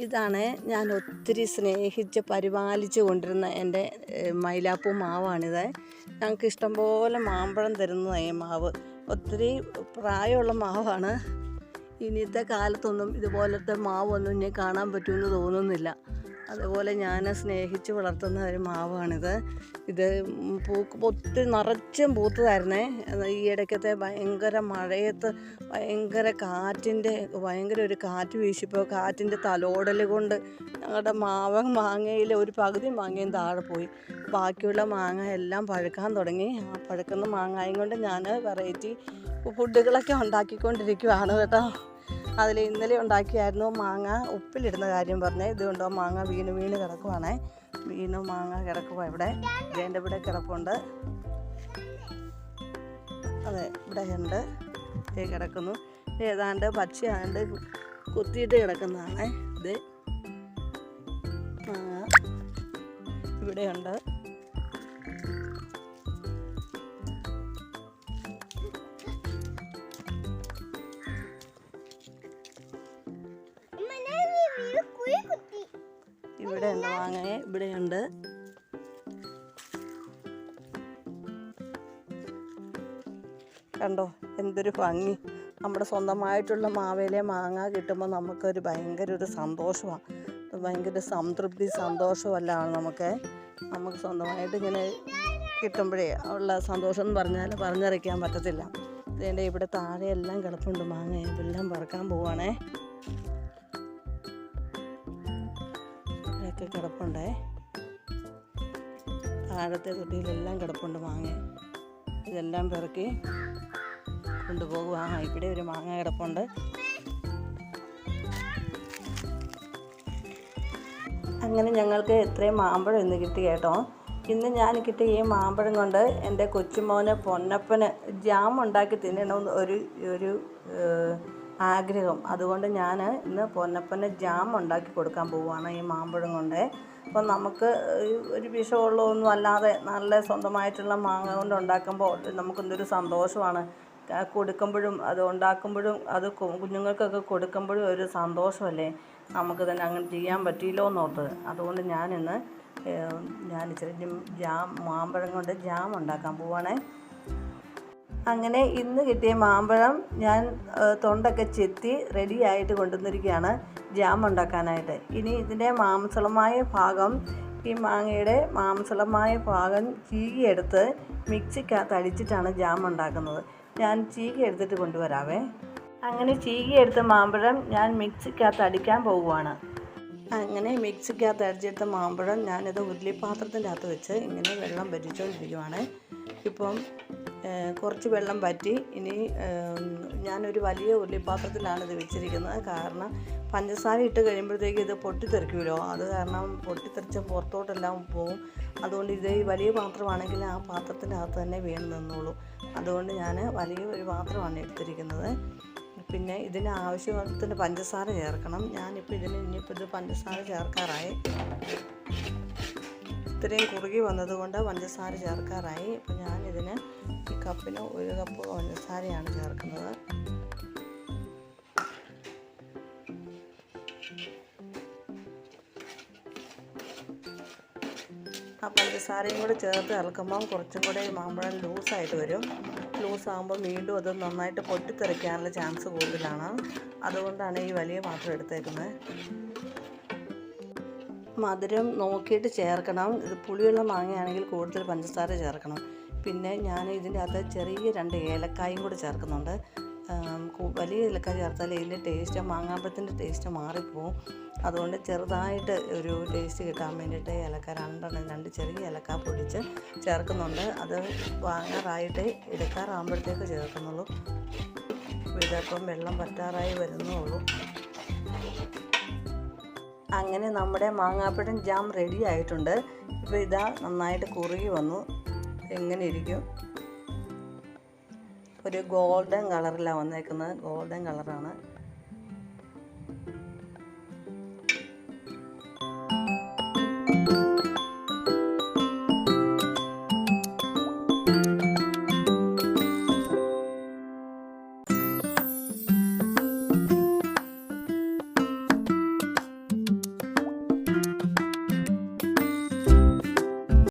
ഇതാണ് ഞാൻ ഒത്തിരി സ്നേഹിച്ച് പരിപാലിച്ച് കൊണ്ടിരുന്ന എൻ്റെ മൈലാപ്പൂ മാവാണിത്. ഞങ്ങൾക്ക് ഇഷ്ടംപോലെ മാമ്പഴം തരുന്നതാണ് ഈ മാവ്. ഒത്തിരി പ്രായമുള്ള മാവാണ്. ഇനിയത്തെ കാലത്തൊന്നും ഇതുപോലത്തെ മാവൊന്നും ഇനി കാണാൻ പറ്റുമെന്ന് തോന്നുന്നില്ല. അതുപോലെ ഞാൻ സ്നേഹിച്ച് വളർത്തുന്ന ഒരു മാവാണിത്. ഇത് ഒത്തിരി നിറച്ചും പൂത്തതായിരുന്നേ. ഈ ഇടയ്ക്കത്തെ ഭയങ്കര മഴയത്ത് ഭയങ്കര ഒരു കാറ്റ് വീശിപ്പോൾ കാറ്റിൻ്റെ തലോടൽ കൊണ്ട് ഞങ്ങളുടെ മാങ്ങയിൽ ഒരു പകുതി മാങ്ങയും താഴെ പോയി. ബാക്കിയുള്ള മാങ്ങ എല്ലാം പഴുക്കാൻ തുടങ്ങി. ആ പഴുക്കുന്ന മാങ്ങയും കൊണ്ട് ഞാൻ വെറൈറ്റി ഫുഡുകളൊക്കെ ഉണ്ടാക്കിക്കൊണ്ടിരിക്കുകയാണ് കേട്ടോ. അതിൽ ഇന്നലെ ഉണ്ടാക്കിയായിരുന്നു മാങ്ങ ഉപ്പിലിടുന്ന കാര്യം പറഞ്ഞേ. ഇതുകൊണ്ടോ മാങ്ങ വീണ് കിടക്കുവാണേ. മാങ്ങ കിടക്കുക ഇവിടെ. ഇതിൻ്റെ ഇവിടെ കിടപ്പുണ്ട്. അതെ, ഇവിടെ ഉണ്ട്. കിടക്കുന്നു. ഏതാണ്ട് പച്ചയാണ്ട് കുത്തിയിട്ട് കിടക്കുന്നതാണ്. ഇത് മാങ്ങ ഇവിടെയുണ്ട്. ഇവിടെ ഉണ്ട് മാങ്ങ. ഇവിടെയുണ്ട്. കണ്ടോ എന്തൊരു ഭംഗി. നമ്മുടെ സ്വന്തമായിട്ടുള്ള മാവേലെ മാങ്ങ കിട്ടുമ്പോൾ നമുക്കൊരു ഭയങ്കര ഒരു സന്തോഷമാണ്. ഭയങ്കര സംതൃപ്തി സന്തോഷമെല്ലാം നമുക്ക് സ്വന്തമായിട്ട് ഇങ്ങനെ കിട്ടുമ്പോഴേ ഉള്ള സന്തോഷം എന്ന് പറഞ്ഞാൽ പറഞ്ഞറിയിക്കാൻ പറ്റത്തില്ല. ഇതിൻ്റെ ഇവിടെ താഴെ എല്ലാം കിടപ്പുണ്ട് മാങ്ങ. ഇതെല്ലാം പറക്കാൻ പോവുകയാണേ. ഒക്കെ കിടപ്പുണ്ടേ. താഴത്തെ തൊട്ടിയിലെല്ലാം കിടപ്പുണ്ട് മാങ്ങ. ഇതെല്ലാം പെറുക്കി കൊണ്ടുപോകുക. ഇവിടെ ഒരു മാങ്ങ കിടപ്പുണ്ട്. അങ്ങനെ ഞങ്ങൾക്ക് എത്രയും മാമ്പഴം ഇന്ന് കിട്ടി കേട്ടോ. ഇന്ന് ഞാൻ കിട്ടിയ ഈ മാമ്പഴം കൊണ്ട് എൻ്റെ കൊച്ചുമോന് പൊന്നപ്പന് ജാം ഉണ്ടാക്കി തിന്നണമെന്ന് ഒരു ആഗ്രഹം. അതുകൊണ്ട് ഞാൻ ഇന്ന് പൊന്നപ്പന് ജാം ഉണ്ടാക്കി കൊടുക്കാൻ പോവുകയാണ് ഈ മാമ്പഴം കൊണ്ട്. അപ്പം നമുക്ക് ഒരു വിഷമുള്ളതൊന്നും അല്ലാതെ നല്ല സ്വന്തമായിട്ടുള്ള മാങ്ങ കൊണ്ട് ഉണ്ടാക്കുമ്പോൾ നമുക്കെന്തൊരു സന്തോഷമാണ്. കൊടുക്കുമ്പോഴും അത് ഉണ്ടാക്കുമ്പോഴും അത് കുഞ്ഞുങ്ങൾക്കൊക്കെ കൊടുക്കുമ്പോഴും ഒരു സന്തോഷമല്ലേ. നമുക്ക് തന്നെ അങ്ങനെ ചെയ്യാൻ പറ്റിയില്ലോ എന്നോർത്ത്. അതുകൊണ്ട് ഞാൻ ഇച്ചിരി മാമ്പഴം കൊണ്ട് ജാം ഉണ്ടാക്കാൻ പോവുകയാണേ. അങ്ങനെ ഇന്ന് കിട്ടിയ മാമ്പഴം ഞാൻ തൊണ്ടൊക്കെ ചെത്തി റെഡിയായിട്ട് കൊണ്ടുവന്നിരിക്കുകയാണ് ജാം ഉണ്ടാക്കാനായിട്ട്. ഇനി ഇതിൻ്റെ ഈ മാങ്ങയുടെ മാംസളമായ ഭാഗം ചീകിയെടുത്ത് മിക്സിക്കകത്ത് അടിച്ചിട്ടാണ് ജാം ഉണ്ടാക്കുന്നത്. ഞാൻ ചീകി എടുത്തിട്ട് കൊണ്ടുവരാവേ. അങ്ങനെ ചീകിയെടുത്ത മാമ്പഴം ഞാൻ മിക്സിക്കകത്ത് അടിക്കാൻ പോവുകയാണ്. അങ്ങനെ മിക്സിക്കകത്ത് അടിച്ചെടുത്ത മാമ്പഴം ഞാനിത് ഉരുളിപ്പാത്രത്തിൻ്റെ അകത്ത് വെച്ച് ഇങ്ങനെ വെള്ളം വറ്റിച്ചുകൊണ്ടിരിക്കുകയാണ്. ഇപ്പം കുറച്ച് വെള്ളം വറ്റി. ഇനി ഞാനൊരു വലിയ ഉരുളിപ്പാത്രത്തിലാണ് ഇത് വെച്ചിരിക്കുന്നത്. കാരണം പഞ്ചസാര ഇട്ട് കഴിയുമ്പോഴത്തേക്ക് ഇത് പൊട്ടിത്തെറിക്കുമല്ലോ. അത് കാരണം പൊട്ടിത്തെറിച്ച് പുറത്തോട്ടെല്ലാം പോകും. അതുകൊണ്ട് ഇത് ഈ വലിയ പാത്രമാണെങ്കിൽ ആ പാത്രത്തിൻ്റെ അകത്ത് തന്നെ വീണ് നിന്നോളൂ. അതുകൊണ്ട് ഞാൻ വലിയൊരു പാത്രമാണ് എടുത്തിരിക്കുന്നത്. പിന്നെ ഇതിന് ആവശ്യത്തിന് പഞ്ചസാര ചേർക്കണം. ഞാനിപ്പോൾ ഇനിയിപ്പോൾ ഇത് പഞ്ചസാര ചേർക്കാറായി. ഇത്രയും കുറുകി വന്നതുകൊണ്ട് പഞ്ചസാര ചേർക്കാറായി. ഇപ്പോൾ ഞാനിതിന് ഈ കപ്പിന് 1 കപ്പ് പഞ്ചസാരയാണ് ചേർക്കുന്നത്. ആ പഞ്ചസാരയും കൂടെ ചേർത്ത് ഇളക്കുമ്പം കുറച്ചും കൂടെ മാമ്പഴം ലൂസായിട്ട് വരും. ലൂസാകുമ്പോൾ വീണ്ടും അത് നന്നായിട്ട് പൊട്ടിത്തെറിക്കാനുള്ള ചാൻസ് കൂടുതലാണ്. അതുകൊണ്ടാണ് ഈ വലിയ പാത്രം എടുത്തേക്കുന്നത്. മധുരം നോക്കിയിട്ട് ചേർക്കണം. ഇത് പുളിയുള്ള മാങ്ങയാണെങ്കിൽ കൂടുതൽ പഞ്ചസാര ചേർക്കണം. പിന്നെ ഞാൻ ഇതിൻ്റെ അകത്ത് ചെറിയ 2 ഏലക്കായും കൂടി ചേർക്കുന്നുണ്ട്. വലിയ ഏലക്കായ ചേർത്താൽ ഇതിൻ്റെ ടേസ്റ്റ് മാങ്ങാമ്പഴത്തിൻ്റെ ടേസ്റ്റ് മാറിപ്പോവും. അതുകൊണ്ട് ചെറുതായിട്ട് ഒരു ടേസ്റ്റ് കിട്ടാൻ വേണ്ടിയിട്ട് ഏലക്ക 2 ചെറിയ ഏലക്ക പൊടിച്ച് ചേർക്കുന്നുണ്ട്. അത് വാങ്ങാറായിട്ട് എടുക്കാറാകുമ്പോഴത്തേക്ക് ചേർക്കുന്നുള്ളൂ. ഇതപ്പം വെള്ളം പറ്റാറായി വരുന്നുള്ളൂ. അങ്ങനെ നമ്മുടെ മാങ്ങാപ്പഴം ജാം റെഡി ആയിട്ടുണ്ട്. ഇപ്പോൾ ഇതാ നന്നായിട്ട് കുറുകി വന്നു. എങ്ങനെ ഇരിക്കും? ഒരു ഗോൾഡൻ കളറിലാണ് വന്നേക്കുന്നത്. ഗോൾഡൻ കളറാണ്.